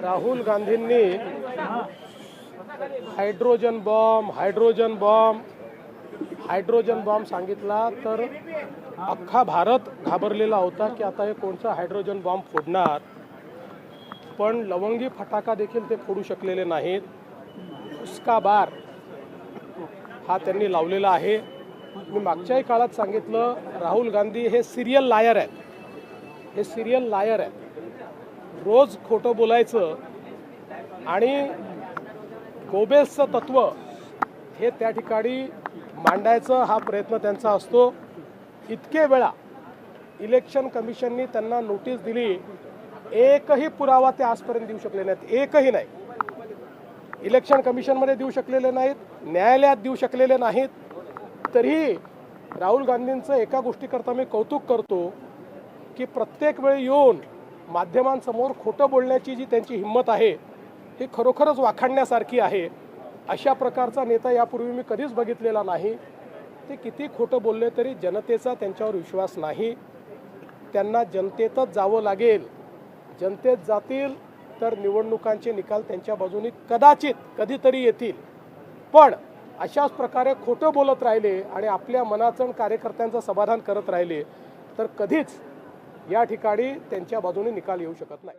राहुल गांधींनी hydrogen bomb सांगितला तर अख्खा भारत घाबरलेला होता की आता हे कोणचा हायड्रोजन बॉम्ब फोडणार। पण लवंगी फटाका देखील ते फोडू शकलेले नाहीत। उसका बार हा त्यांनी लावलेला आहे। मी मागच्याही काळात सांगितलं, राहुल गांधी हे सिरियल लायर आहेत। रोज खोटं बोलायचं आणि गोबेल्सचं तत्व हे त्या ठिकाणी मांडायचं हा प्रयत्न त्यांचा असतो। इतके वेळा इलेक्शन कमिशननी त्यांना नोटीस दिली, एकही पुरावा ते आजपर्यंत देऊ शकले नाहीत, एकही नाही। इलेक्शन कमिशनमध्ये देऊ शकलेले नाहीत, न्यायालयात देऊ शकलेले नाहीत। तरीही राहुल गांधींचं एका गोष्टीकरता मी कौतुक करतो की प्रत्येक वेळी येऊन माध्यमांसमोर खोटं बोलण्याची जी त्यांची हिंमत आहे ही खरोखरच वाखाणण्यासारखी आहे। अशा प्रकारचा नेता यापूर्वी मी कधीच बघितलेला नाही। ते किती खोटं बोलले तरी जनतेचा त्यांच्यावर विश्वास नाही। त्यांना जनतेतच जावं लागेल। जनतेत जातील तर निवडणुकांचे निकाल त्यांच्या बाजूने कदाचित कधीतरी येतील। पण अशाच प्रकारे खोटं बोलत राहिले आणि आपल्या मनाचं कार्यकर्त्यांचं समाधान करत राहिले तर कधीच या ठिकाणी त्यांच्या बाजूने निकाल येऊ शकत नाही।